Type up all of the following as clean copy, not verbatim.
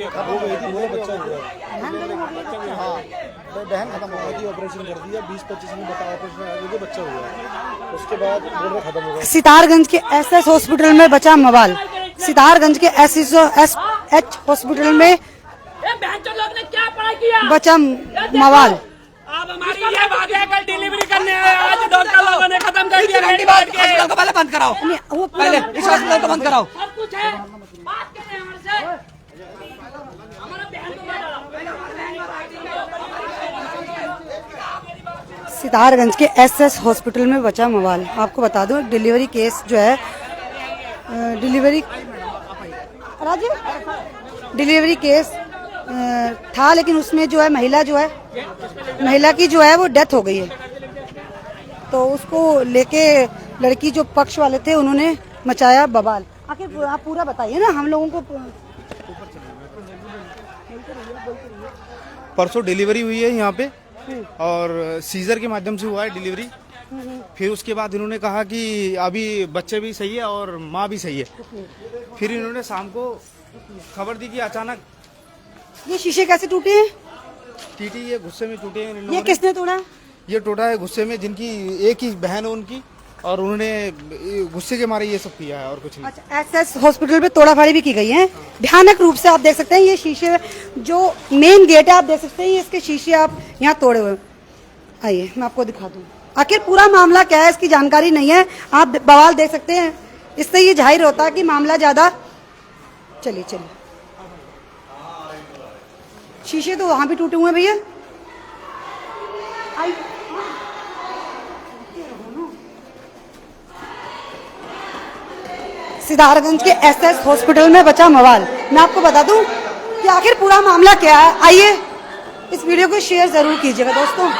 हो गई थी, बोले बच्चा हुआ है। हाँ, बहन खत्म हो गई थी, ऑपरेशन कर दिया 20-25 में, बता ऑपरेशन आ गया, बच्चा हुआ। उसके बाद बोले खत्म हो गया। सितारगंज के एसएस हॉस्पिटल में बचा मवाल। सितारगंज के एसएच हॉस्पिटल में लोग ने क्या पढ़ाई किया? बचा मवाल। अब हमारी ये बात है, कल डिलीवरी करने आए, आज डॉक्टर लोगों ने खत्म कर दिया। हॉस्पिटल को पहले बंद कराओ, पहले इस हॉस्पिटल को बंद कराओ। सब कुछ है, बात कर रहे हैं हमारे से। हमारा बहन को मारा। सितारगंज के एसएस हॉस्पिटल में बचा मवाल। आपको बता दूं, डिलीवरी केस जो है, डिलीवरी केस था, लेकिन उसमें जो है महिला की जो है वो डेथ हो गई है। तो उसको लेके लड़की जो पक्ष वाले थे उन्होंने मचाया बवाल। आखिर आप पूरा बताइए ना हम लोगों को। परसों डिलीवरी हुई है यहाँ पे, और सीजर के माध्यम से हुआ है डिलीवरी। फिर उसके बाद इन्होंने कहा कि अभी बच्चे भी सही है और माँ भी सही है। फिर इन्होंने शाम को खबर दी कि अचानक ये शीशे कैसे टूटे हैं? टीटी ये गुस्से में टूटे हैं इन लोगों ये ने। किसने तोड़ा? ये टूटा है गुस्से में, जिनकी एक ही बहन है उनकी, और उन्होंने गुस्से के मारे ये सब किया है और कुछ नहीं। अच्छा, एसएस हॉस्पिटल में तोड़ाफाड़ी भी की गई है भयानक रूप से। आप देख सकते हैं ये शीशे, जो मेन गेट है आप देख सकते हैं, ये इसके शीशे आप यहाँ तोड़े हुए। आइए मैं आपको दिखा दूं आखिर पूरा मामला क्या है, इसकी जानकारी नहीं है। आप बवाल देख सकते हैं, इससे ये जाहिर होता है कि मामला ज्यादा। चलिए शीशे तो वहां भी टूटे हुए हैं भैया। सितारगंज के एसएस हॉस्पिटल में बचा मवाल। मैं आपको बता दूं कि आखिर पूरा मामला क्या है। आइए इस वीडियो को शेयर जरूर कीजिएगा दोस्तों।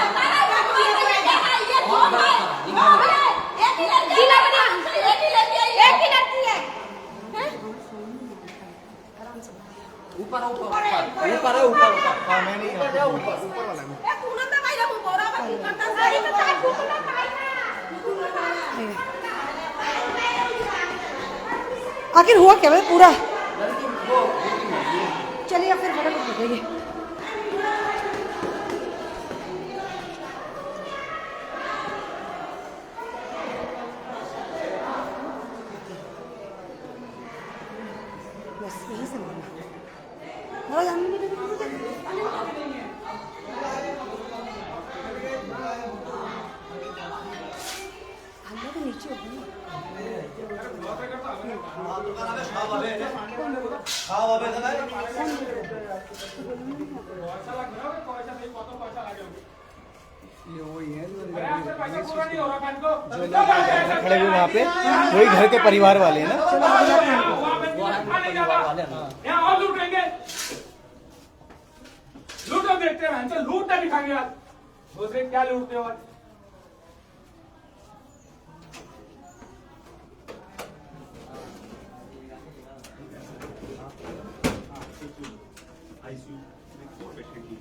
आखिर हुआ क्या है पूरा? चलिए फिर फटाफट बताइए। बस यही से नीचे खड़े हुए वहाँ पे, वही घर के परिवार वाले हैं ना। यहाँ और लूटेंगे, लूटो देखते हैं, लूटना दिखाएंगे आज। दूसरे क्या लूटते हो आज?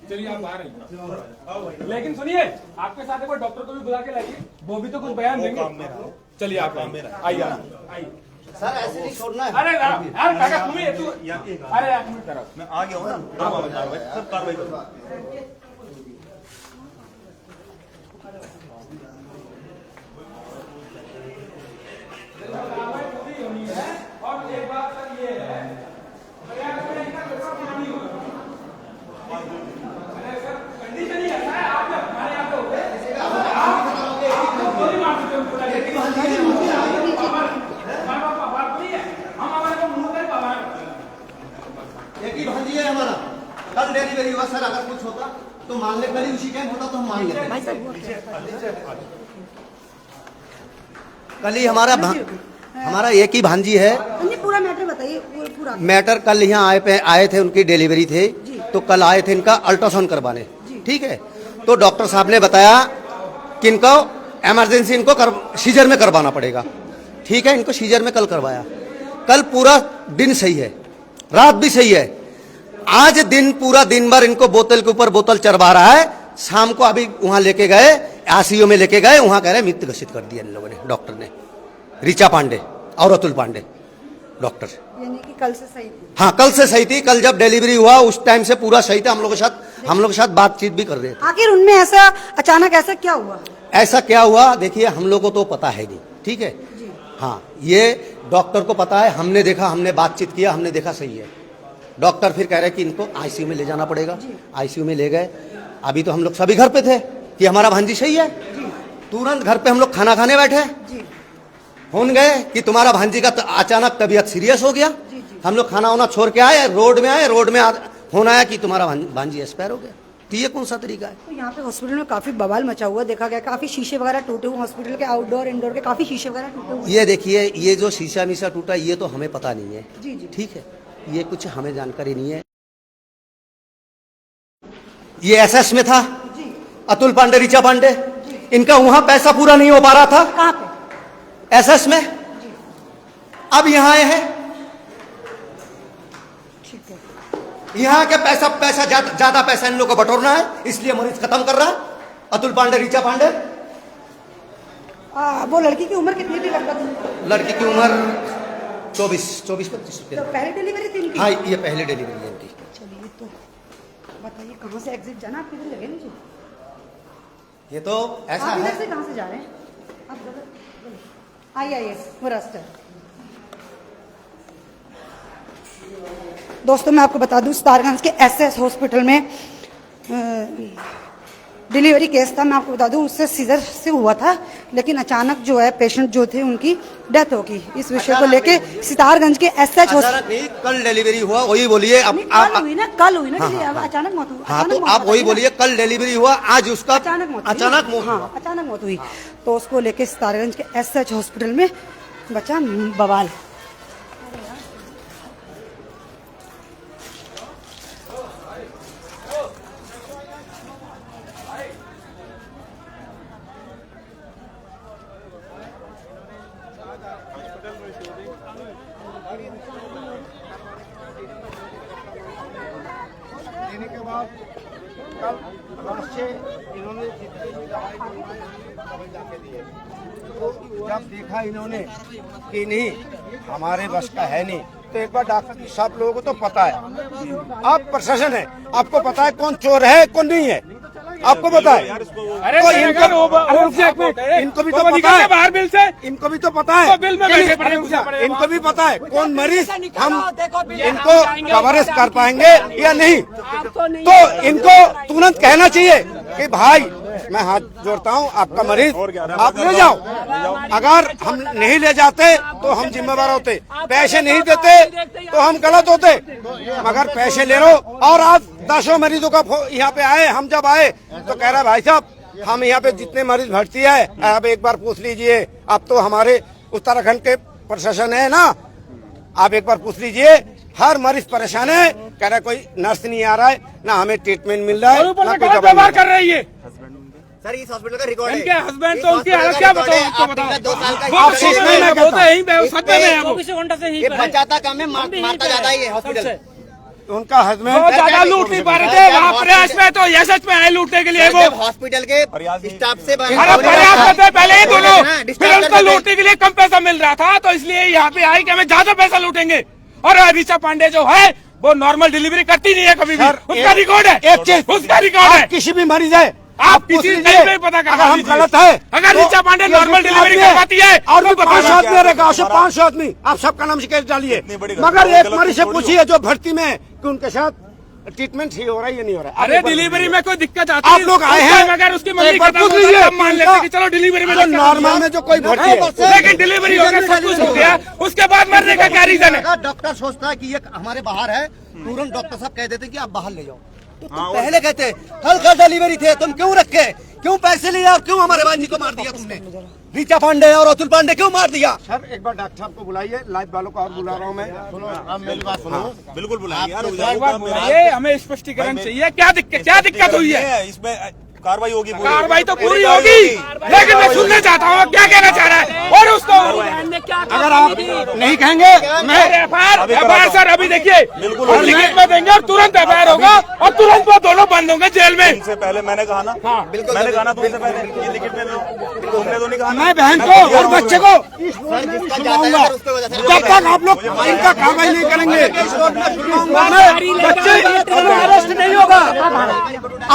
चलिए आप बाहर आइए, लेकिन सुनिए आपके साथ एक डॉक्टर को भी बुला के लाइए, वो भी तो कुछ बयान देंगे। चलिए आप आइए आइए। सर ऐसे नहीं छोड़ना है। अरे यार काका तुम ही तू, अरे यार तुम करो, मैं आ गया हूँ ना, सब कार्रवाई करो। और एक बात सर ये है, कंडीशन ही ऐसा है, आप जब हमारे यहाँ पे होते गोली मार सकते हम हमारे को मुंह पे बाबा एक ही भांजी है हमारा। कल डिलीवरी हुआ सर, अगर कुछ होता तो मान ले, कल ही उसी टाइम होता तो हम मान लेते। कल ही हमारा एक ही भांजी है। पूरा मैटर बताइए पूरा। मैटर कल यहाँ आए थे, उनकी डिलीवरी थे, तो कल आए थे इनका अल्ट्रासाउंड करवाने। ठीक है, तो डॉक्टर साहब ने बताया कि इनको इमरजेंसी इनको सीजर में करवाना पड़ेगा। ठीक है, इनको सीजर में कल करवाया। कल पूरा दिन सही है, रात भी सही है। आज पूरा दिन भर इनको बोतल के ऊपर बोतल चढ़वा रहा है। शाम को अभी वहां लेके गए, आईसीयू में लेके गए, वहां कह रहे मृत घोषित कर दिया इन लोगों ने, डॉक्टर ने, ऋचा पांडे और अतुल पांडे। डॉक्टर। यानी कि कल से सही थी। हाँ, कल से सही थी। कल जब डिलीवरी हुआ उस टाइम से पूरा सही था। हम लोग के साथ बातचीत भी कर रहे थे। आखिर उनमें ऐसा अचानक ऐसा क्या हुआ? ऐसा क्या हुआ, देखिए हम लोग को तो पता है नहीं, ठीक है। हाँ, ये डॉक्टर को पता है, हमने देखा, हमने बातचीत किया, हमने देखा सही है। डॉक्टर फिर कह रहे कि इनको आईसीयू में ले जाना पड़ेगा। आईसीयू में ले गए। अभी तो हम लोग सभी घर पे थे कि हमारा भांजी सही है। तुरंत घर पे हम लोग खाना खाने बैठे, फोन गए कि तुम्हारा भांजी का अचानक तबीयत सीरियस हो गया। हम लोग खाना वाना छोड़ के आए, रोड में फोन आया कि तुम्हारा भांजी एक्सपायर हो गया। तो ये कौन सा तरीका है? तो यहाँ पे हॉस्पिटल में काफी बवाल मचा हुआ देखा गया, काफी शीशे वगैरह टूटे हुए, हॉस्पिटल के आउटडोर इंडोर के काफी शीशे वगैरह टूटे हुए। ये देखिए, ये जो शीशा मीशा टूटा ये तो हमें पता नहीं है। जी। ठीक है, ये कुछ हमें जानकारी नहीं है। ये एसएस में था, अतुल पांडे, ऋचा पांडे, इनका वहां पैसा पूरा नहीं हो पा रहा था। कहाँ पे? एसएस में। अब यहाँ आए हैं, यहाँ के पैसा ज्यादा पैसा इन लोगों को बटोरना है, इसलिए मरीज खत्म कर रहा है। अतुल पांडे, ऋचा पांडे। वो लड़की की उम्र कितनी थी लगभग? लड़की की उम्र 24-25 तो पहली डिलीवरी थी इनकी? हाँ, ये पहली डिलीवरी है इनकी। चलिए, तो बताइए कहाँ से एग्जिट जाना? आप किधर लगे नीचे? ये तो ऐसा आप है। इधर से कहाँ से जा रहे हैं? आप आइए, वो रास्ता। दोस्तों मैं आपको बता दूं, सितारगंज के एसएस हॉस्पिटल में डिलीवरी केस था। मैं आपको बता दूं, उससे सीजर से हुआ था, लेकिन अचानक जो है पेशेंट जो थे उनकी डेथ हो गई। इस विषय को लेके सितारगंज के एसएच हॉस्पिटल कल डिलीवरी हुआ, वही बोलिए। कल हुई ना अचानक मौत हुई। हाँ, तो आप वही बोलिए, कल डिलीवरी हुआ, आज उसका अचानक मौत हुई। तो उसको लेके सितारगंज के एसएच हॉस्पिटल में बचा बवाल। देने के बाद कल रात से इन्होंने जितने भी दवाई जाके दिए, तो जब देखा इन्होंने कि नहीं हमारे बस का है नहीं, तो एक बार डॉक्टर सब लोगों को तो पता है, आप प्रशासन है, आपको पता है कौन चोर है कौन नहीं है, आपको पता है। अरे तो इनको भी तो पता है, बाहर बिल से इनको भी तो पता है, बिल में बैठे पड़े, इनको भी पता है कौन मरीज हम इनको कवरेज कर पाएंगे या नहीं। तो इनको तुरंत कहना चाहिए कि भाई मैं हाथ जोड़ता हूँ, आपका मरीज आप ले जाओ। अगर हम नहीं ले जाते तो हम जिम्मेवार होते, पैसे नहीं देते तो हम गलत होते, मगर पैसे ले लो। और आज 10 मरीजों का यहाँ पे आए, हम जब आए तो कह रहा भाई साहब हम यहाँ पे जितने मरीज भर्ती है आप एक बार पूछ लीजिए। अब तो हमारे उत्तराखंड के प्रशासन है ना, आप एक बार पूछ लीजिए, हर मरीज परेशान है, कह रहा कोई नर्स नहीं आ रहा है, ना हमें ट्रीटमेंट मिल रहा है, ना कोई व्यवहार कर रही है। सर इस हॉस्पिटल का रिकॉर्ड है। इनके हस्बैंड तो उनकी हालत क्या बताओ, उनको बताओ। 2 साल का आप सीख नहीं ना कहता। ये बचाता कम है, मारता ज्यादा ही है हॉस्पिटल। उनका हस्बैंड वो ज्यादा लूट नहीं पा रहे थे वहाँ प्रयास में, तो एसएच में आए लूटने के लिए। वो हॉस्पिटल के स्टाफ से अरे प्रयास में थे पहले ही दोनों, फिर उनको लूटने के लिए कम पैसा मिल रहा था, तो इसलिए यहाँ पे आए कि हमें ज्यादा पैसा लूटेंगे। और ऋचा पांडे जो है वो नॉर्मल डिलीवरी करती नहीं है कभी भी, उसका रिकॉर्ड है, एक चीज उसका रिकॉर्ड है। किसी भी मरीज है आप किसी नहीं पता कर, अगर हम गलत है, अगर ऋचा पांडे नॉर्मल डिलीवरी करवाती है और भी 500 आदमी रहेगा, 500 आदमी आप सबका नाम से केस डालिए, मगर एक मरीज से पूछिए जो भर्ती में कि उनके साथ ट्रीटमेंट ही हो रहा है या नहीं हो रहा है। अरे डिलीवरी में कोई दिक्कत आती आप लोग आए हैं, अगर उसकी तो मम्मी एक बार खत्म पूछ हो जाए, लीजिए तब मान लेते कि चलो डिलीवरी में नॉर्मल में जो कोई भर्ती है, लेकिन डिलीवरी हो गया सब कुछ हो गया, उसके बाद मरने का क्या रीजन है? डॉक्टर सोचता है कि ये हमारे बाहर है, तुरंत डॉक्टर साहब कह देते कि आप बाहर ले जाओो। तो तुम पहले कहते कल डिलीवरी थे, तुम क्यों रखे, क्यों पैसे लिए और क्यों हमारे भांजी को मार दिया तुमने? ऋचा पांडे और अतुल पांडे क्यों मार दिया? सर एक बार डॉक्टर साहब को बुलाइए, लाइव वालों को और बुला रहा हूँ मैं। आप मेरी बात सुनो, बिल्कुल बुलाइए एक बार बुलाइए, हमें स्पष्टीकरण चाहिए, क्या दिक्कत हुई है? इसमें कार्रवाई होगी, कार्रवाई तो पूरी होगी, लेकिन मैं सुनना चाहता हूँ क्या कहना चाह रहा है। और उसको अगर आप नहीं कहेंगे मैं एफआईआर सर अभी देखिए लिखित में देंगे और तुरंत एफआईआर होगा और तुरंत वो दोनों बंद होंगे जेल में। तुमसे पहले मैंने कहा ना, मैंने कहा ना तुमसे पहले ये लिखित में लो। तुमने तो नहीं कहा ना। मैं बहन को और बच्चे को सुनाऊंगा जब तक आप लोग इनका कार्रवाई नहीं करेंगे, बच्चे अरेस्ट नहीं होगा।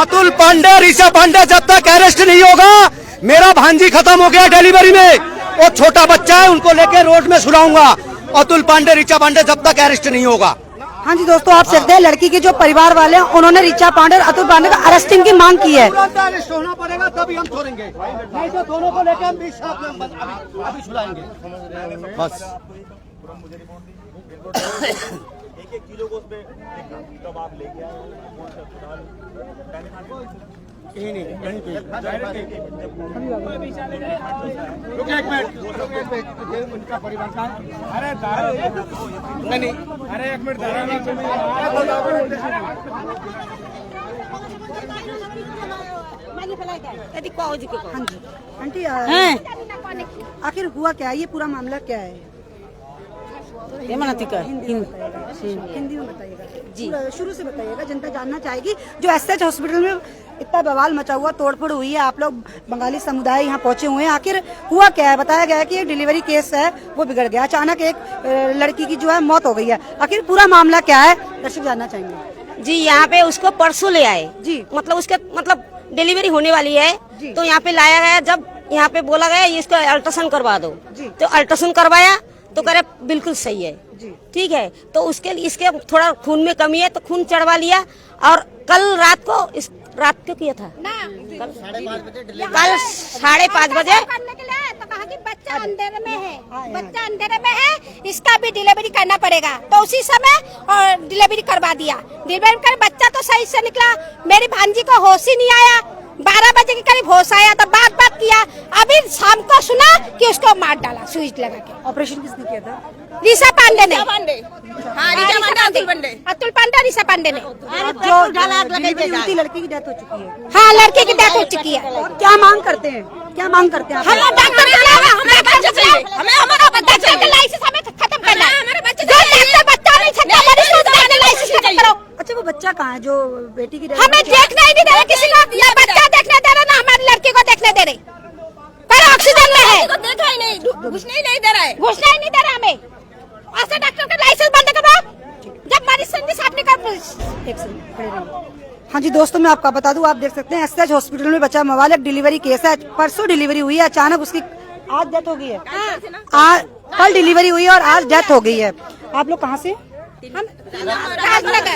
अतुल पांडे, ऋषा पांडे जब तक अरेस्ट नहीं होगा, मेरा भांजी खत्म हो गया डिलीवरी में, वो छोटा बच्चा है, उनको लेके रोड में सुनाऊंगा। अतुल पांडे, ऋचा पांडे जब तक अरेस्ट नहीं होगा। हाँ जी दोस्तों, आप सकते हैं लड़की के जो परिवार वाले हैं उन्होंने ऋचा पांडे और अतुल पांडे का अरेस्टिंग की मांग की है। अरेस्ट होना पड़ेगा तभी हम छोड़ेंगे, नहीं तो दोनों को लेकर हम भी साथ में अभी छुड़ाएंगे बस। एक चीजों को उस पे तब आप लेके आए उनका परिवार का अरे नहीं, अरे एक मिनट हाँ जी आंटी, आखिर हुआ क्या है, ये पूरा मामला क्या है? हिंदी में बताइएगा जी, शुरू से बताइएगा, जनता जानना चाहेगी। जो एसएच हॉस्पिटल में इतना बवाल मचा हुआ, तोड़फोड़ हुई है, आप लोग बंगाली समुदाय यहाँ पहुंचे हुए हैं, आखिर हुआ क्या है? बताया गया है कि एक डिलीवरी केस है वो बिगड़ गया, अचानक एक लड़की की जो है मौत हो गई है, आखिर पूरा मामला क्या है, दर्शक जानना चाहेंगे। जी यहाँ पे उसको परसों ले आए जी, मतलब उसके मतलब डिलीवरी होने वाली है तो यहाँ पे लाया गया। जब यहाँ पे बोला गया इसको अल्ट्रासाउंड करवा दो तो अल्ट्रासाउंड करवाया तो करे बिल्कुल सही है, ठीक है। तो उसके लिए इसके थोड़ा खून में कमी है तो खून चढ़वा लिया। और कल रात को रात को किया था कल 5:30 बजे करने के लिए तो कहा कि बच्चा अंधेरे में है, बच्चा अंधेरे में है, इसका भी डिलीवरी करना पड़ेगा। तो उसी समय और डिलीवरी करवा दिया। डिलीवरी कर बच्चा तो सही से निकला। मेरी भांजी को होश ही नहीं आया, 12 बजे के करीब होश आया तो बात किया। अभी शाम को सुना कि उसको मार डाला सुई लगा के। ऑपरेशन किसने किया था? ऋषा पांडे ने। हाँ, अतुल पांडे, ऋषा पांडे ने। जो डिलीवरी हुई थी, लड़की की डेथ हो चुकी है। हाँ, लड़की की डेथ हो चुकी है। और क्या मांग करते हैं, क्या मांग करते हैं? हम डॉक्टर हमें हमारा बच्चा का लाइसेंस हमें खत्म करना है। जो डॉक्टर बच्चा नहीं सकता, मरीज को लाइसेंस खत्म करो। अच्छा, वो बच्चा कहाँ है जो बेटी की हमें देखना ही नहीं दे रहे किसी को, या बच्चा देखने दे रहे ना हमारी लड़की को देखने दे रहे। पर ऑक्सीजन में है, देखा ही नहीं, घुसने ही नहीं दे रहा है, घुसने ही नहीं दे रहा हमें। ऐसे डॉक्टर का लाइसेंस बंद करो जब मरीज संदेश आपने कर। हाँ जी दोस्तों, मैं आपको बता दूं, आप देख सकते हैं एसएच हॉस्पिटल में बचा मवाल एक डिलीवरी केस है। परसों डिलीवरी हुई है, अचानक उसकी आज डेथ हो गई है। कल डिलीवरी हुई है और आज डेथ हो गई है। आप लोग कहाँ से? राजनगर,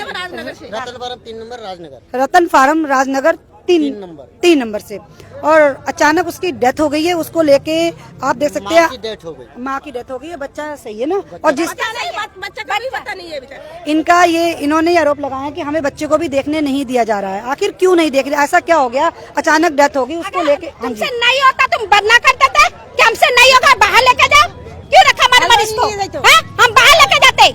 रतन फार्म 3 नंबर राजनगर। रतन फार्म राजनगर 3 नंबर से। और अचानक उसकी डेथ हो गई है, उसको लेके आप देख सकते हैं माँ की डेथ हो गई है। बच्चा सही है ना? और जिस बच्चा का भी पता नहीं है इनका इन्होंने ये आरोप लगाया कि हमें बच्चे को भी देखने नहीं दिया जा रहा है। आखिर क्यों नहीं देख रहे? ऐसा क्या हो गया, अचानक डेथ हो गई, उसको लेके? हमसे नहीं होता तुम बदना कर देते कि हमसे नहीं होगा, बाहर लेके जाओ। क्यों रखा हमारे मरीज को? हम बाहर लेके जाते,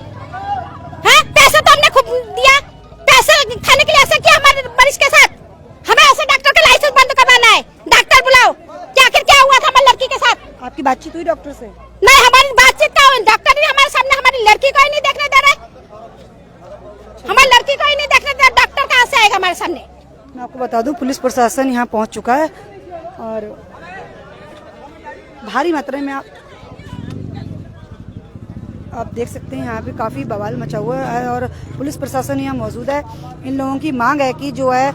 पैसे तो हमने खूब दिया, पैसे खाने के लिए ऐसा किया हमारे मरीज के साथ। हमें ऐसे डॉक्टर का लाइसेंस बंद करवाना है, डॉक्टर बुलाओ। क्या आखिर क्या हुआ था हमारी लड़की के साथ? आपकी बातचीत हुई डॉक्टर से? नहीं, हमारी बातचीत का डॉक्टर ने हमारे सामने हमारी लड़की को ही नहीं देखने दे रहे। हमारी लड़की को ही नहीं देखने दे रहे, डॉक्टर कहाँ से आएगा हमारे सामने? मैं आपको बता दूं, पुलिस प्रशासन यहाँ पहुँच चुका है और भारी मात्रा में आप देख सकते हैं यहाँ पे काफी बवाल मचा हुआ है और पुलिस प्रशासन यहाँ मौजूद है। इन लोगों की मांग है कि जो है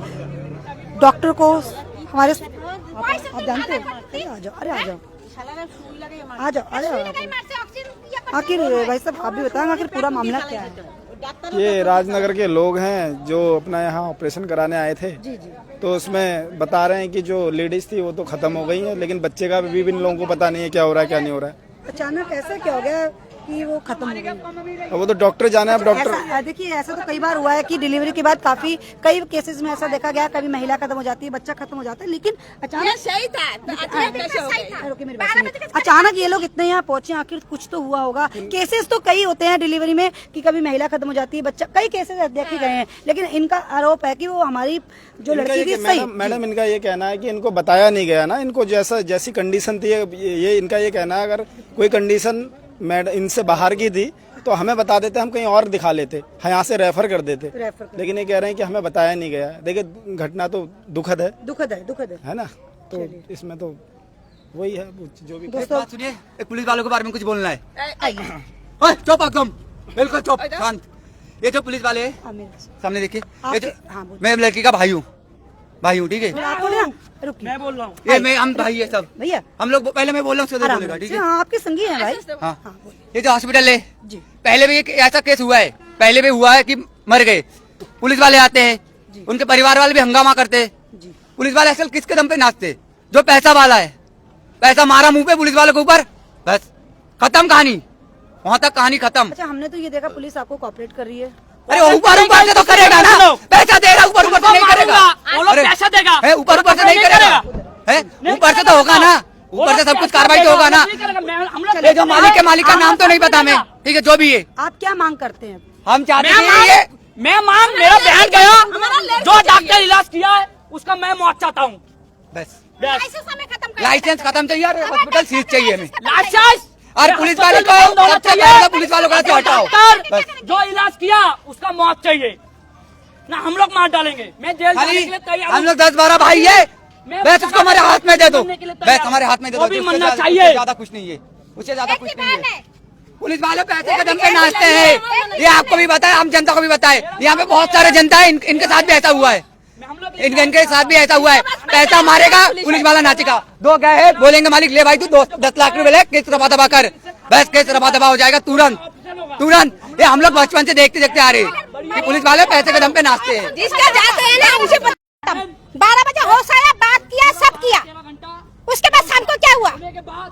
डॉक्टर को हमारे आप जानते हो, आ जाओ, अरे आ जाओ, आ जाओ, अरे आखिर भाई साहब आप भी बताएंगे आखिर पूरा मामला क्या है? ये राजनगर के लोग हैं जो अपना यहाँ ऑपरेशन कराने आए थे। तो उसमें बता रहे हैं कि जो लेडीज थी वो तो खत्म हो गई है, लेकिन बच्चे का भी इन लोगों को पता नहीं है क्या हो रहा है क्या नहीं हो रहा है। अचानक ऐसा क्या हो गया कि वो खत्म हो गई? वो तो डॉक्टर जाने। अब डॉक्टर देखिए, ऐसा तो कई बार हुआ है कि डिलीवरी के बाद कई केसेस में ऐसा देखा गया, कभी महिला खत्म हो जाती है, बच्चा खत्म हो जाता है, लेकिन अचानक सही था, मेरी बात सुनिए। अचानक ये लोग इतने यहाँ पहुंचे, आखिर कुछ तो हुआ होगा। केसेस तो कई होते हैं डिलीवरी में कि कभी महिला खत्म हो जाती है, बच्चा, कई केसेस देखे गए हैं, लेकिन इनका आरोप है कि वो हमारी जो लड़की थी सही। मैडम इनका ये कहना है कि इनको बताया नहीं गया ना, इनको जैसी कंडीशन थी, ये इनका ये कहना है अगर कोई कंडीशन मैडम इनसे बाहर की थी तो हमें बता देते, हम कहीं और दिखा लेते, यहाँ से रेफर कर देते। रेफर कर- लेकिन ये कह रहे हैं कि हमें बताया नहीं गया। देखिए घटना तो दुखद है दुखद है ना, तो इसमें तो वही है जो भी। दोस्तों सुनिए, एक पुलिस वालों के बारे में कुछ बोलना है। आइए ओए, चुप एकदम, बिल्कुल चुप, शांत। ये जो पुलिस वाले हैं, हाँ, मेरे पास। सामने देखिए, आप- ये जो हाँ, बोलिए। मैं लड़की का भाई हूँ, ठीक है। आप बोले ना, रुकिए मैं बोल रहा हूँ। ये मैं हम भाई है सब, भैया हम लोग पहले मैं बोल रहा हूँ, उसके बाद आराम बोलेगा, ठीक से, है। हाँ, आपके संगी हैं भाई। हाँ, हाँ, बोलिए। ये जो हॉस्पिटल है, जी पहले भी एक ऐसा केस हुआ है, पहले भी हुआ है कि मर गए, पुलिस वाले आते हैं, उनके परिवार वाले भी हंगामा करते हैं। जी पुलिस वाले असल किसके दम पे नाचते? जो पैसा वाला है, पैसा मारा मुंह पे पुलिस वाले के ऊपर, बस खत्म कहानी, वहाँ तक कहानी खत्म। अच्छा, हमने तो ये देखा पुलिस आपको कॉपरेट कर रही है। अरे ऊपर से तो करेगा ना, पैसा दे रहा, ऊपर से नहीं करेगा। वो लोग अरे, पैसा देगा, है ऊपर से नहीं करेगा, है ऊपर से तो होगा ना, ऊपर से सब कुछ कार्रवाई तो होगा ना। ये जो मालिक का नाम तो नहीं पता मैं, ठीक है, जो भी है। आप क्या मांग करते हैं? हम चाहते हैं ये मैं मांग, मेरा बहन गया, जो डॉक्टर इलाज किया है उसका मैं मुआवजा चाहता हूँ। बस लाइसेंस हमें खत्म कर लाइसेंस खत्म चाहिए और हॉस्पिटल सीज चाहिए हमें। लाइसेंस और पुलिस वाले को सबसे पहले पुलिस वालों को हटाओ। डॉक्टर जो इलाज किया उसका मुआवजा चाहिए ना, हम लोग मार डालेंगे। मैं जेल जाने खाली के लिए तैयार हम हूँ। लोग 10-12 भाई है, मैं बस उसको हमारे हाथ में दे दो, बनने के लिए तैयार बस हमारे हाथ में दे दो, वो भी उससे मरना ज्यादा- चाहिए। उससे ज्यादा कुछ नहीं है, उससे ज्यादा कुछ नहीं है। पुलिस वाले पैसे के दम पे नाचते हैं, ये आपको भी बताए, हम जनता को भी बताए। यहाँ पे बहुत सारे जनता है, इनके साथ भी ऐसा हुआ है, हम लोग इनके साथ भी ऐसा हुआ है। पैसा मारेगा, पुलिस वाला नाचेगा। दो गए हैं, बोलेंगे मालिक ले भाई तू 10 लाख रुपए ले, केस रफा दबा कर, बस केस रफा दबा हो जाएगा तुरंत। ये हम लोग बचपन से देखते देखते आ रहे हैं कि पुलिस वाले पैसे के दम पे नाचते हैं। जिसका जाते हैं ना उसे 12 बजे होश आया, बात किया, सब किया। उसके बाद शाम को क्या हुआ? होने के बाद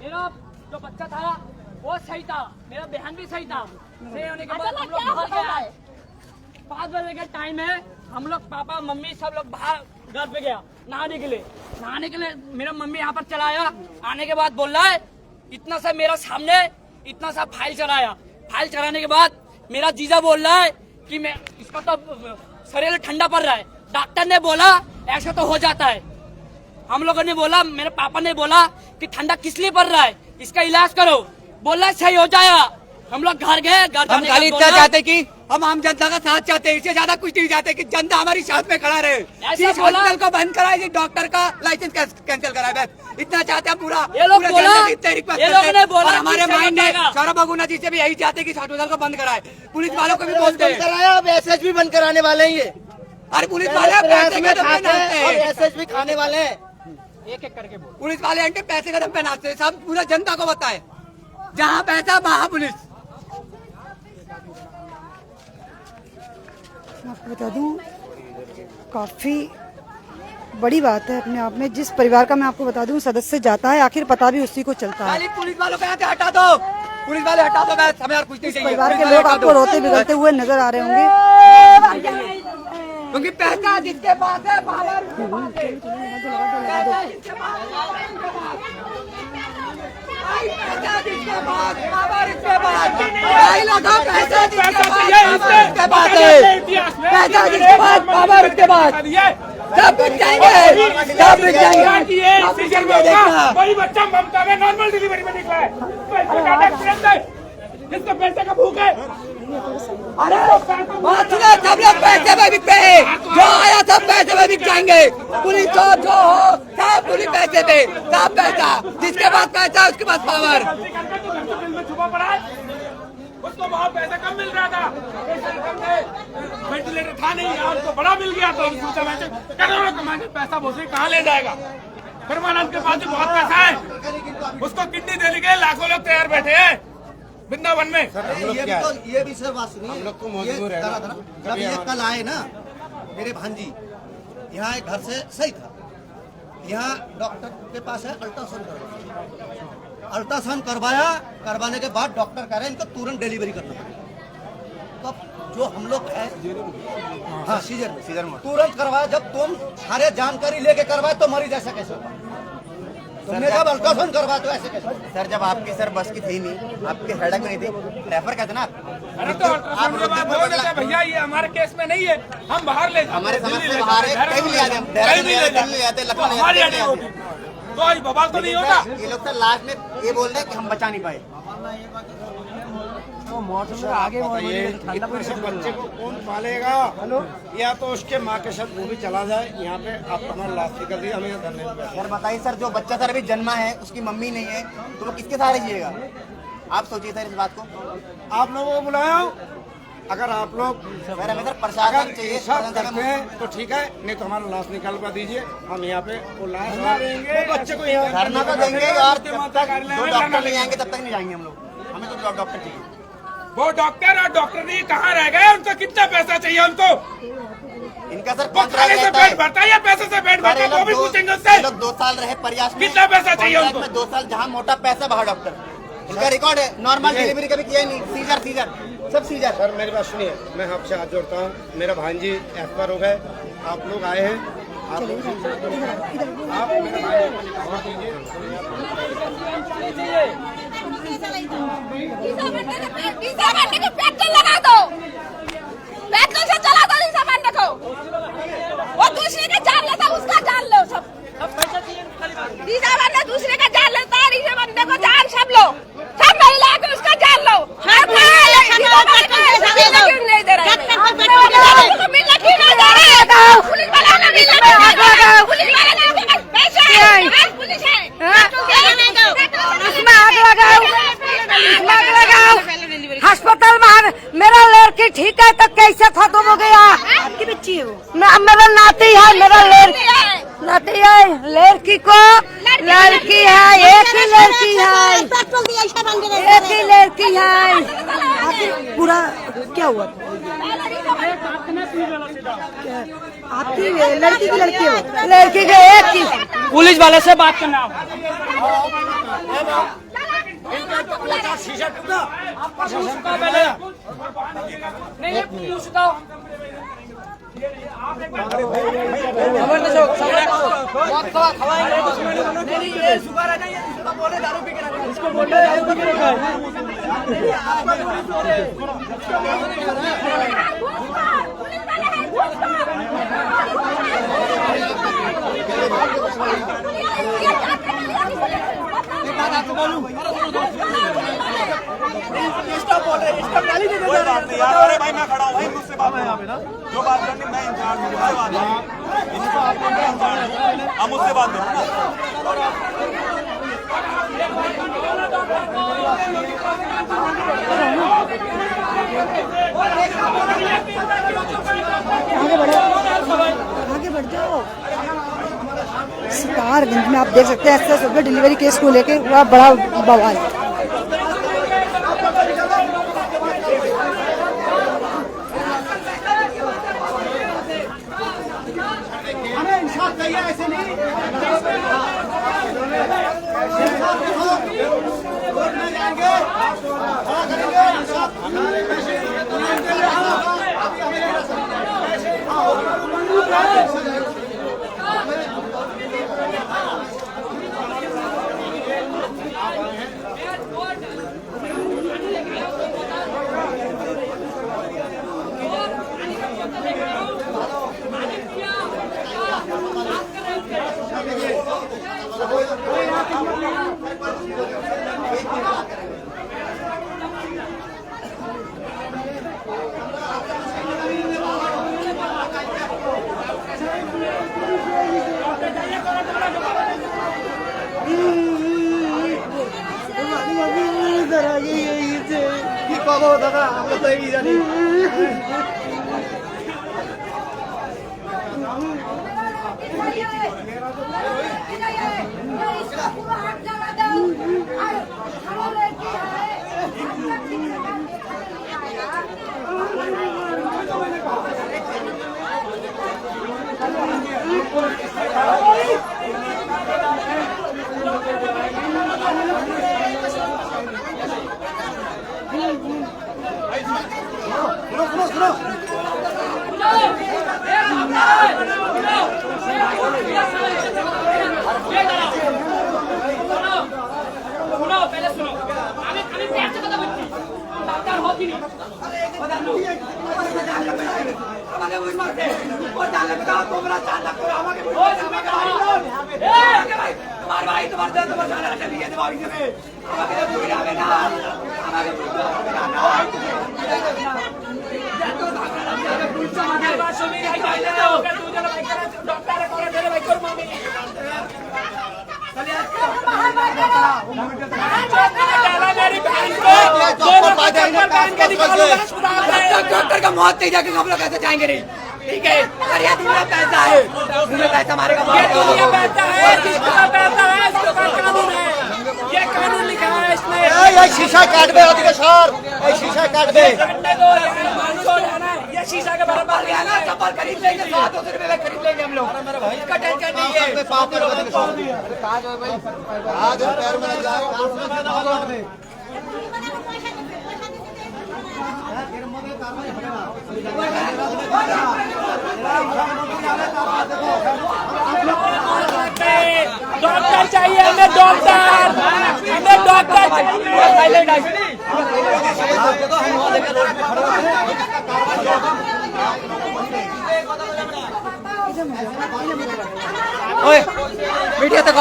मेरा जो बच्चा था वो सही था, मेरा बहन भी सही था। सही होने के बाद हम लोग घर गए, 5 बजे का टाइम है, हम लोग पापा मम्मी सब लोग बाहर घर पे गया नहाने के लिए। मेरा मम्मी यहाँ पर चलाया, आने के बाद बोल रहा है इतना सा मेरा सामने इतना सा फाइल चढ़ाया। फाइल चढ़ाने के बाद मेरा जीजा बोल रहा है कि मैं इसका तो शरीर ठंडा पड़ रहा है। डॉक्टर ने बोला ऐसा तो हो जाता है। हम लोगों ने बोला, मेरे पापा ने बोला कि ठंडा किस लिए पड़ रहा है, इसका इलाज करो। बोला सही हो जाएगा। हम लोग घर गए, घर हम जाने के खाली बाद इतना बोला, चाहते कि हम आम जनता का साथ चाहते हैं, इससे ज्यादा कुछ नहीं चाहते कि जनता हमारी साथ में खड़ा रहे। ऐसा इस बोला। हॉस्पिटल को बंद कराए, इस डॉक्टर का लाइसेंस कैंसिल कराए, बस इतना चाहते हैं पूरा। ये लोग पूरे बोला, जनता की इतनी रिक्वेस्ट ये करते लोगों हैं। ने बोला और कि हमारे सही माइंड हो में जाएगा। सौरभ बगुना जी से भी यही चाहते हैं कि इस हॉस्पिटल को बंद कराए। पुलिस वालों को भी बोलते हैं, कराया, अब एसएसबी बंद कराने वाले हैं ये। अरे पुलिस वाले पैसे के दम पे नाचते हैं, एसएसबी खाने वाले हैं। एक एक करके बोल। पुलिस वाले एंटे पैसे के दम पे नाचते हैं। सब पूरा जनता को बताए, जहाँ पैसा वहाँ पुलिस। मैं आपको बता दूं, काफ़ी बड़ी बात है अपने आप में। जिस परिवार का मैं आपको बता दूं सदस्य जाता है, आखिर पता भी उसी को चलता है। खाली पुलिस वालों को यहाँ से हटा दो, पुलिस वाले हटा दो, बस हमें और कुछ नहीं चाहिए। परिवार के पुलिस वाले लोग हटा आपको दो। रोते बिगड़ते हुए नजर आ रहे होंगे। क्योंकि पैसा जिसके पास है पावर उसके पास है। पैसा जिसके पास पैसा जिसके पास पावर उसके पास। ढाई लाख का पैसा जिसके पास पावर उसके पास है। पैसा जिसके पास पावर उसके पास। सब कुछ जाएंगे, सब कुछ जाएंगे। सीजन में देखना वही बच्चा ममता में नॉर्मल डिलीवरी में निकला है। पैसे का एक्सीडेंट है, जिसको पैसे का भूख है। अरे बात सुनो, सब लोग पैसे में बिकते हैं, जो आया सब पैसे में बिक जाएंगे। पुलिस हो जो हो, सब पुलिस पैसे पे, सब पैसा जिसके पास पैसा उसके पास पावर। गलती करके तो घर के दिल में छुपा पड़ा है। उसको बहुत पैसा कम मिल रहा था, वेंटिलेटर था नहीं, यहाँ उसको बड़ा मिल गया तो सोचा मैं करोड़ों कमा के पैसा भोसड़ी कहाँ ले जाएगा। परमानंद के पास भी बहुत पैसा है, उसको किडनी देने के लिए लाखों लोग तैयार बैठे हैं वृंदावन में। ये भी सर बात सुनिए, हम लोग को मजबूर है ना। जब ये कल आए ना मेरे भांजी, यहाँ एक घर से सही था, यहाँ डॉक्टर के पास है अल्ट्रासाउंड करवाया। अल्ट्रासाउंड करवाने के बाद डॉक्टर कह रहे हैं इनको तुरंत डिलीवरी करना पड़ेगा। तो जो हम लोग है, हाँ सीजर में तुरंत करवाया। जब तुम सारे जानकारी लेके करवाए तो मरीज ऐसा कैसे होगा? तुमने जब अल्ट्रासाउंड करवाया तो ऐसे कैसे? सर जब आपकी सर बस की थी नहीं, आपकी हेडक नहीं थी, रेफर कहते ना। अरे तो अल्ट्रासाउंड के बाद बोल देते भैया ये हमारे केस में नहीं है, हम बाहर ले जाते, हमारे दिल्ली समझ से ले बाहर जाते, है, कहीं भी ले जाते, कहीं भी ले दिल्ली ले जाते, लखनऊ ले हमारी जाते, अड़ी होगी तो आज बवाल तो नहीं होगा। ये लोग तो लास्ट में ये बोल रहे हैं कि हम बचा नहीं पाए। इतने से बच्चे को कौन पालेगा? या तो उसके माँ के साथ वो भी चला जाए। यहाँ पे आप हमारा लास्ट कर दिया, हमें धन्यवाद। सर बताइए सर, जो बच्चा सर अभी जन्मा है उसकी मम्मी नहीं है तो वो किसके सहारे जिएगा? आप सोचिए सर इस बात को। आप लोगों को बुलाया, अगर आप लोग सर हमें सर प्रशासन चाहिए, ऐसा करते हैं तो ठीक है, नहीं तो हमारा लाश निकालवा दीजिए। हम यहाँ पे वो लाश वो बच्चे को यहाँ धरना तो देंगे और जब तक जो डॉक्टर नहीं आएंगे तब तक नहीं जाएंगे हम लोग। हमें तो डॉक्टर चाहिए। वो डॉक्टर और डॉक्टर नहीं कहाँ रह गए? उनको कितना पैसा चाहिए? उनको इनका सर वो खाने से पेट भरता है या पैसे से पेट भरता है? वो भी पूछेंगे उससे। 2 साल रहे प्रयास में, कितना पैसा चाहिए उनको? 2 साल जहाँ मोटा पैसा बहा डॉक्टर, इनका रिकॉर्ड है। नॉर्मल डिलीवरी कभी किया ही नहीं, सीजर सब सीजर। सर मेरी बात सुनिए, मैं आपसे हाथ जोड़ता हूँ। मेरा भांजी एक्सपायर हो गए, आप लोग आए हैं, आप मेरे भाई लगा दो, पेट्रोल से चला दो इस सामान को। वो दूसरे का जान लेता, उसका जान लो सब। तीसरा बंदा दूसरे का जान लेता है, तीसरे बंदे को जान सब लो, सब महिला को उसका जान लो। नहीं दे रहे, मिलने क्यों नहीं दे रहे? पुलिस वाला ने मिलने पुलिस वाला ने पैसे पुलिस है, इसमें आग लगाओ, इसमें आग लगाओ। अस्पताल में मेरा लड़की ठीक है तो कैसे खत्म हो गया? आपकी बच्ची है वो? मेरा नाती है, मेरा नाती है। लड़की को लड़की है, एक ही लड़की है, एक ही लड़की है। आखिर पूरा क्या हुआ? आपकी लड़की की लड़की है, लड़की के एक ही। पुलिस वाले से बात करना। शीशा टूटा कोई बात नहीं यार, अरे भाई मैं खड़ा हूँ भाई, मुझसे बात है यहाँ पे ना, जो बात करनी मैं इंचार्ज हूँ, मुझसे बात है, इनको आप लोग इंचार्ज हो, आप मुझसे बात करो आगे बढ़ जाओ। सितारगंज में आप देख सकते हैं ऐसे डिलीवरी केस को लेकर बड़ा बड़ा बवाल। दादा हम लोग तो ही जानी। तुम्हारे भाई तुम्हारे डॉक्टर का मौत नहीं जाके हम लोग कैसे जाएंगे नहीं, ठीक है। और ये दुनिया पैसा है, दुनिया पैसा मारेगा, दुनिया पैसा है, किसका पैसा है, इसके पास कानून है, ये कानून लिखा है इसमें। ये शीशा काट दे आदि सर, ये शीशा काट दे। ये शीशा के बराबर है ना, चप्पल खरीद लेंगे, 700 रुपए में खरीद लेंगे हम लोग, इसका टेंशन नहीं है। डॉक्टर चाहिए हमें, डॉक्टर, हमें डॉक्टर मीडिया तक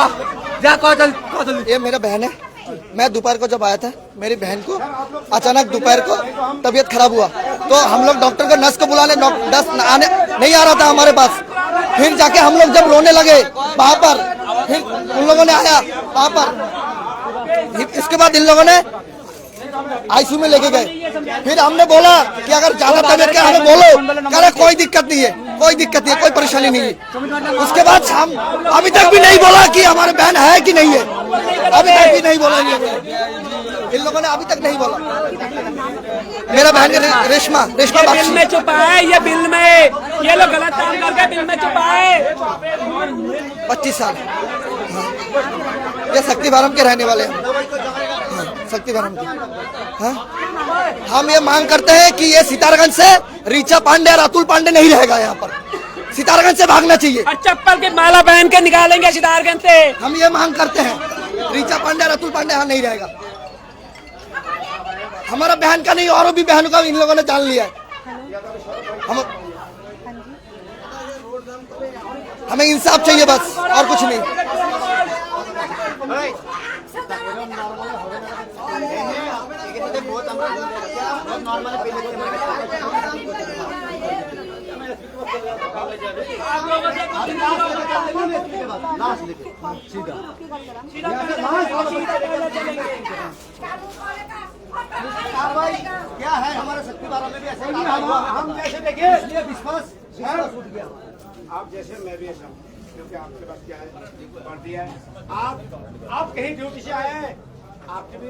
जा, कौन ये मेरा बहन है। मैं दोपहर को जब आया था, मेरी बहन को अचानक दोपहर को तबीयत खराब हुआ, तो हम लोग डॉक्टर को, नर्स को बुलाने, नर्स आने नहीं आ रहा था हमारे पास। फिर जाके हम लोग जब रोने लगे वहाँ पर, फिर उन लोगों ने आया वहाँ पर, इसके बाद इन लोगों ने आईसीयू में लेके गए। फिर हमने बोला कि अगर ज्यादा तबीयत क्या हमें बोलो, कह रहे कोई दिक्कत नहीं है, कोई दिक्कत नहीं है, कोई परेशानी नहीं है। उसके बाद हम अभी तक भी नहीं बोला कि हमारे बहन है कि नहीं है, अभी तक भी नहीं बोला इन लोगों ने, अभी तक नहीं बोला। मेरा बहन रेशमा बिल में छुपा है, ये बिल में, ये लोग गलत काम करके बिल में छुपा है। 25 साल। ये शक्ति भारम के रहने वाले हैं, शक्ति भारम के। हम ये मांग करते हैं कि ये सितारगंज से ऋचा पांडे और अतुल पांडे नहीं रहेगा यहाँ पर, सितारगंज से भागना चाहिए। और चप्पल की माला पहन के निकालेंगे सितारगंज से। हम ये मांग करते हैं, ऋचा पांडे और अतुल पांडे यहाँ नहीं रहेगा। हमारा बहन का नहीं, और भी बहनों का इन लोगों ने जान लिया है। हमें इंसाफ चाहिए बस, और कुछ नहीं। क्या है हमारे शक्ति बारह में भी ऐसा ही हम जैसे देखिए, इसलिए विश्वास उठ गया। आप जैसे मैं भी ऐसा हूँ, क्योंकि आपके पास क्या है, पार्टी है। आप कहीं ड्यूटी से आए हैं, आपके भी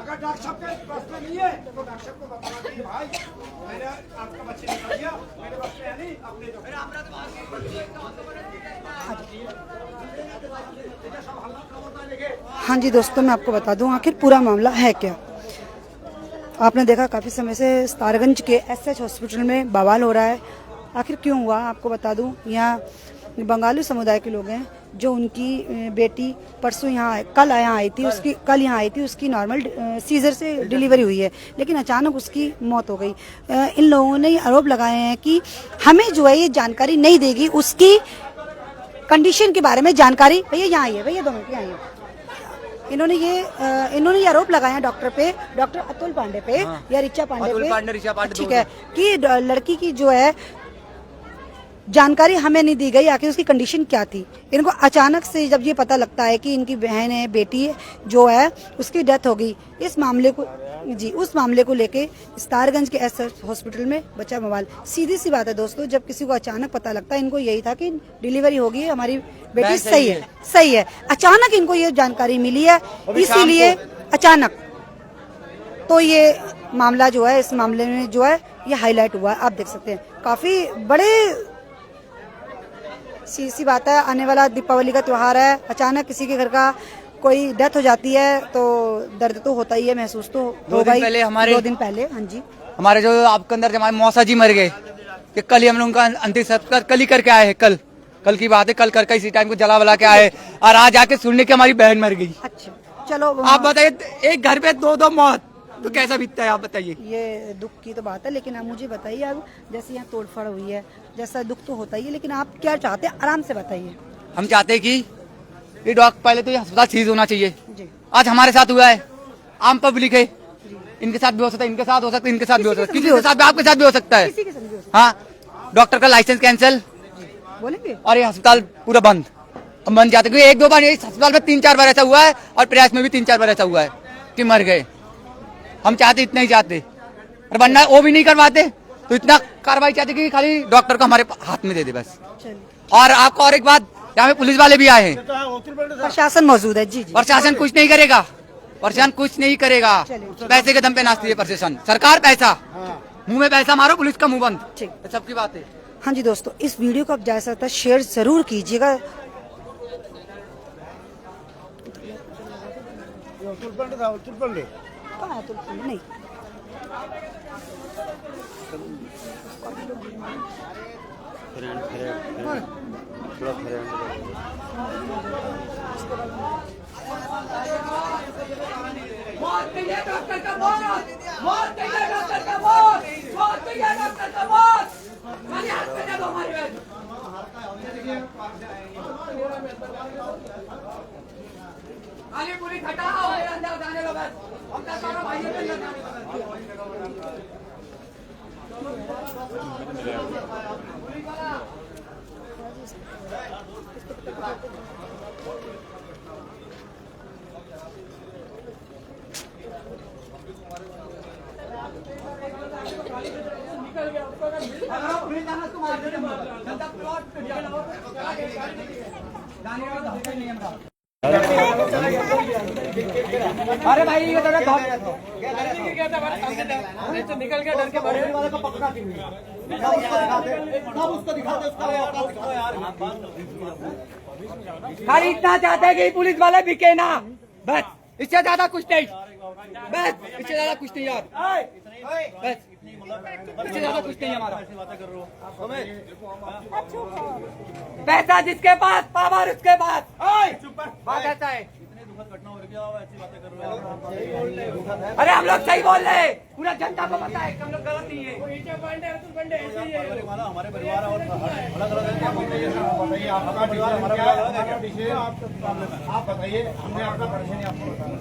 अगर डॉक्टर साहब का प्रश्न नहीं है तो डॉक्टर साहब को बताना चाहिए, भाई मैंने आपका बच्चे निकाल दिया, मेरे बस में है नहीं, अपने जो हाँ जी दोस्तों, मैं आपको बता दूं आखिर पूरा मामला है क्या। आपने देखा काफ़ी समय से सितारगंज के एसएच हॉस्पिटल में बवाल हो रहा है। आखिर क्यों हुआ आपको बता दूं। यहाँ बंगाली समुदाय के लोग हैं, जो उनकी बेटी परसों यहाँ कल यहाँ आई थी, उसकी नॉर्मल सीजर से डिलीवरी हुई है, लेकिन अचानक उसकी मौत हो गई। इन लोगों ने आरोप लगाए हैं कि हमें जो है ये जानकारी नहीं देगी, उसकी कंडीशन के बारे में जानकारी। भैया यहाँ आइए, भैया 2 मिनट यहाँ आइए। इन्होंने ये आरोप लगाए हैं डॉक्टर अतुल पांडे पे या ऋचा पांडे पे, ठीक है, कि लड़की की जो है जानकारी हमें नहीं दी गई, आखिर उसकी कंडीशन क्या थी। इनको अचानक से जब ये पता लगता है कि इनकी बहन है, बेटी जो है उसकी डेथ हो गई, उस मामले को लेके सितारगंज के एसएच हॉस्पिटल में बचा बवाल। सीधी सी बात है दोस्तों, जब किसी को अचानक पता लगता है, इनको यही था कि डिलीवरी होगी, हमारी बेटी सही है, अचानक इनको ये जानकारी मिली है, इसीलिए अचानक तो ये मामला जो है, इस मामले में जो है ये हाईलाइट हुआ है। आप देख सकते हैं, काफी बड़े सी बात है। आने वाला दीपावली का त्योहार है, अचानक किसी के घर का कोई डेथ हो जाती है तो दर्द तो होता ही है, महसूस तो होगा ही। 2 दिन पहले हाँ जी, हमारे जो आपके अंदर हमारे मौसा जी मर गए, कि कल ही हम लोग उनका अंतिम संस्कार कल ही करके आए हैं। कल की बात है, कल करके इसी टाइम को जला वला के आए, और आज आके सुनने की हमारी बहन मर गई। अच्छा चलो, आप बताइए, एक घर पे 2 मौत, तो कैसा बीतता है आप बताइए। ये दुख की तो बात है, लेकिन आप मुझे बताइए, अब जैसे यहाँ तोड़फोड़ हुई है, जैसा दुख तो होता ही है, लेकिन आप क्या चाहते हैं, आराम से बताइए। हम चाहते हैं कि ये डॉक्टर पहले तो ये अस्पताल सीज होना चाहिए। जी। आज हमारे साथ हुआ है, आम पब्लिक है, इनके साथ भी हो सकता है, इनके साथ हो सकता है, इनके साथ भी हो सकता है, किसी के साथ भी, आपके साथ भी हो सकता है। किसी के साथ भी हो सकता हाँ, डॉक्टर का लाइसेंस कैंसिल बोलेंगे। और ये अस्पताल पूरा बंद जाते, क्योंकि एक दो बार इस अस्पताल में 3-4 बार ऐसा हुआ है और प्रयास में भी 3-4 बार ऐसा हुआ है कि मर गए। हम चाहते इतना ही चाहते, और वरना वो भी नहीं करवाते, तो इतना कार्रवाई चाहते कि खाली डॉक्टर को हमारे हाथ में दे दे बस। और आपको और एक बात, यहाँ पे पुलिस वाले भी आए हैं, प्रशासन मौजूद है। जी जी। प्रशासन कुछ नहीं करेगा, प्रशासन कुछ नहीं करेगा, पैसे के दम पे नाचती है प्रशासन, सरकार पैसा, मुंह में पैसा मारो, पुलिस का मुंह बंद, ठीक। सबकी बात है। हाँ जी दोस्तों, इस वीडियो को आप ज्यादा से ज्यादा शेयर जरूर कीजिएगा। कहाँ है तुलसी? नहीं, पुलिस हटाओ, अंदर जाने दो बस, हम सरकार भाई के अंदर जाने दो। अरे भाई ये तो निकल गया डर के मारे। खाली इतना चाहते हैं कि पुलिस वाले बिके ना, बस इससे ज्यादा कुछ नहीं, बस इससे ज्यादा कुछ नहीं यार, बस इससे ज्यादा कुछ नहीं हमारा। पैसा जिसके पास, पावर उसके पास, बात ऐसा है। अरे हम लोग सही बोल रहे हैं, पूरा जनता को पता है कि हम लोग गलत नहीं है। हमारे परिवार और अलग अलग आपका परिवार हमारा परिवार, आप बताइए, हमने आपका परेशानी आपको बताया।